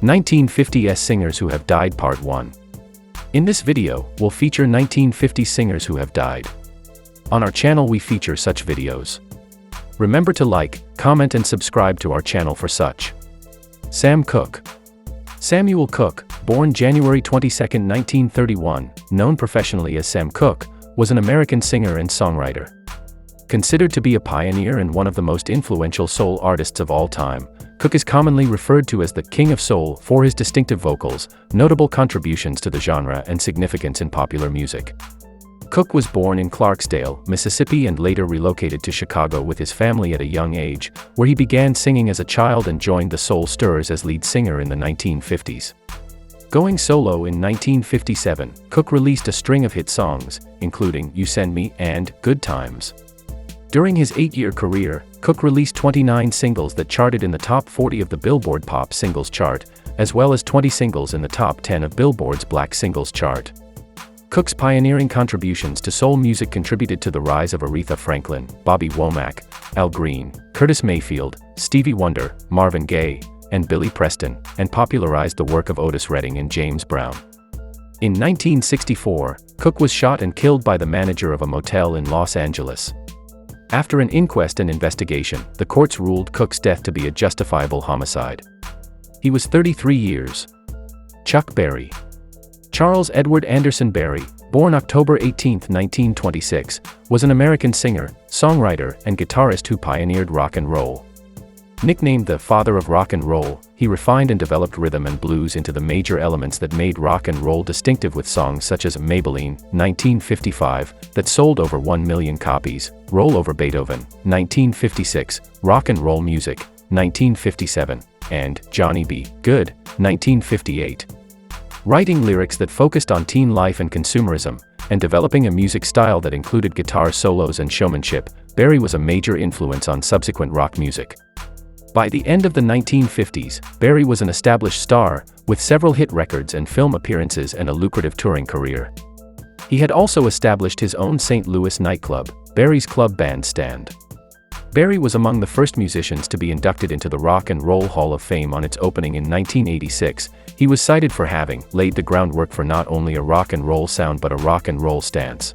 1950s Singers Who Have Died Part 1. In this video, we'll feature 1950s singers who have died. On our channel we feature such videos. Remember to like, comment and subscribe to our channel for such. Sam Cooke. Samuel Cooke, born January 22, 1931, known professionally as Sam Cooke, was an American singer and songwriter. Considered to be a pioneer and one of the most influential soul artists of all time, Cooke is commonly referred to as the King of Soul for his distinctive vocals, notable contributions to the genre and significance in popular music. Cooke was born in Clarksdale, Mississippi and later relocated to Chicago with his family at a young age, where he began singing as a child and joined the Soul Stirrers as lead singer in the 1950s. Going solo in 1957, Cooke released a string of hit songs, including You Send Me and Good Times. During his 8-year career, Cooke released 29 singles that charted in the top 40 of the Billboard Pop Singles chart, as well as 20 singles in the top 10 of Billboard's Black Singles chart. Cooke's pioneering contributions to soul music contributed to the rise of Aretha Franklin, Bobby Womack, Al Green, Curtis Mayfield, Stevie Wonder, Marvin Gaye, and Billy Preston, and popularized the work of Otis Redding and James Brown. In 1964, Cooke was shot and killed by the manager of a motel in Los Angeles. After an inquest and investigation, the courts ruled Cooke's death to be a justifiable homicide. He was 33 years. Chuck Berry. Charles Edward Anderson Berry, born October 18, 1926, was an American singer, songwriter, and guitarist who pioneered rock and roll. Nicknamed the father of rock and roll, he refined and developed rhythm and blues into the major elements that made rock and roll distinctive, with songs such as Maybelline, 1955, that sold over 1 million copies, Roll Over Beethoven, 1956, Rock and Roll Music, 1957, and Johnny B. Good, 1958. Writing lyrics that focused on teen life and consumerism, and developing a music style that included guitar solos and showmanship, Berry was a major influence on subsequent rock music. By the end of the 1950s, Berry was an established star, with several hit records and film appearances and a lucrative touring career. He had also established his own St. Louis nightclub, Berry's Club Bandstand. Berry was among the first musicians to be inducted into the Rock and Roll Hall of Fame on its opening in 1986. He was cited for having laid the groundwork for not only a rock and roll sound but a rock and roll stance.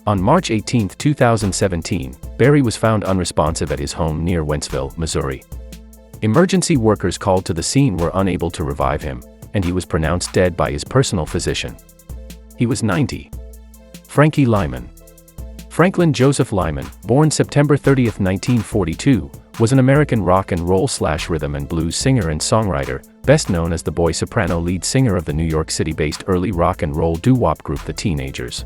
On March 18, 2017, Berry was found unresponsive at his home near Wentzville, Missouri. Emergency workers called to the scene were unable to revive him, and he was pronounced dead by his personal physician. He was 90. Frankie Lyman. Franklin Joseph Lyman, born September 30, 1942, was an American rock and roll/rhythm and blues singer and songwriter, best known as the boy soprano lead singer of the New York City-based early rock and roll doo-wop group The Teenagers.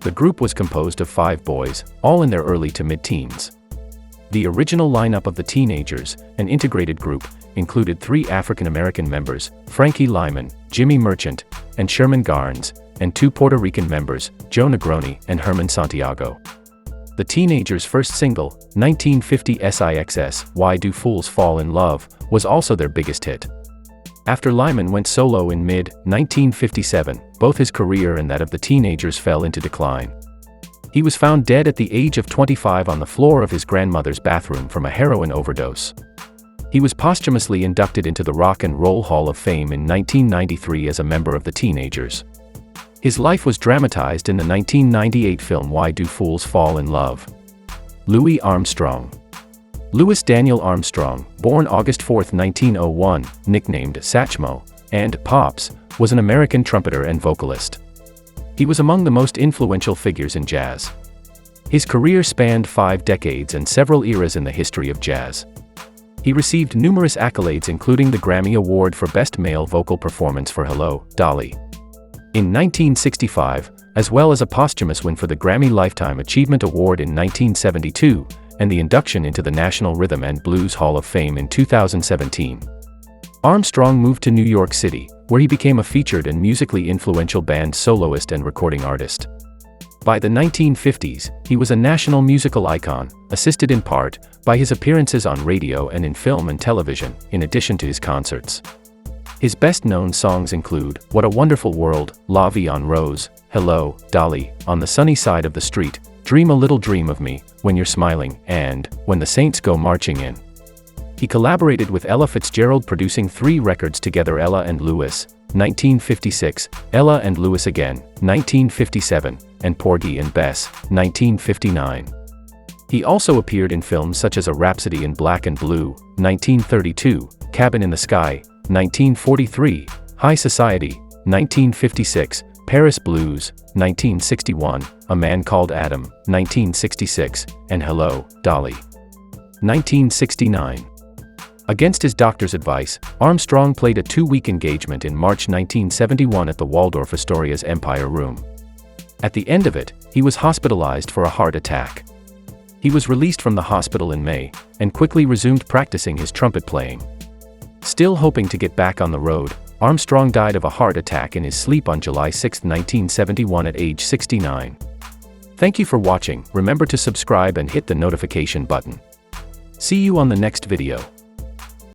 The group was composed of 5 boys, all in their early to mid-teens. The original lineup of The Teenagers, an integrated group, included 3 African-American members, Frankie Lyman, Jimmy Merchant, and Sherman Garnes, and 2 Puerto Rican members, Joe Negroni and Herman Santiago. The Teenagers' first single, 1950's IXS, Why Do Fools Fall in Love, was also their biggest hit. After Lyman went solo in mid-1957, both his career and that of the Teenagers fell into decline. He was found dead at the age of 25 on the floor of his grandmother's bathroom from a heroin overdose. He was posthumously inducted into the Rock and Roll Hall of Fame in 1993 as a member of the Teenagers. His life was dramatized in the 1998 film Why Do Fools Fall in Love? Louis Armstrong. Louis Daniel Armstrong, born August 4, 1901, nicknamed Satchmo and Pops, was an American trumpeter and vocalist. He was among the most influential figures in jazz. His career spanned 5 decades and several eras in the history of jazz. He received numerous accolades, including the Grammy Award for Best Male Vocal Performance for Hello, Dolly! In 1965, as well as a posthumous win for the Grammy Lifetime Achievement Award in 1972, and the induction into the National Rhythm and Blues Hall of Fame in 2017. Armstrong moved to New York City, where he became a featured and musically influential band soloist and recording artist. By the 1950s, he was a national musical icon, assisted in part by his appearances on radio and in film and television, in addition to his concerts. His best-known songs include What a Wonderful World, La Vie en Rose, Hello, Dolly, On the Sunny Side of the Street, Dream a Little Dream of Me, When You're Smiling, and When the Saints Go Marching In. He collaborated with Ella Fitzgerald, producing 3 records together: Ella and Lewis, 1956, Ella and Lewis Again, 1957, and Porgy and Bess, 1959. He also appeared in films such as A Rhapsody in Black and Blue, 1932, Cabin in the Sky, 1943, High Society, 1956, Paris Blues, 1961, A Man Called Adam, 1966, and Hello, Dolly, 1969. Against his doctor's advice, Armstrong played a 2-week engagement in March 1971 at the Waldorf Astoria's Empire Room. At the end of it, he was hospitalized for a heart attack. He was released from the hospital in May, and quickly resumed practicing his trumpet playing. Still hoping to get back on the road, Armstrong died of a heart attack in his sleep on July 6, 1971 at age 69. Thank you for watching. Remember to subscribe and hit the notification button. See you on the next video.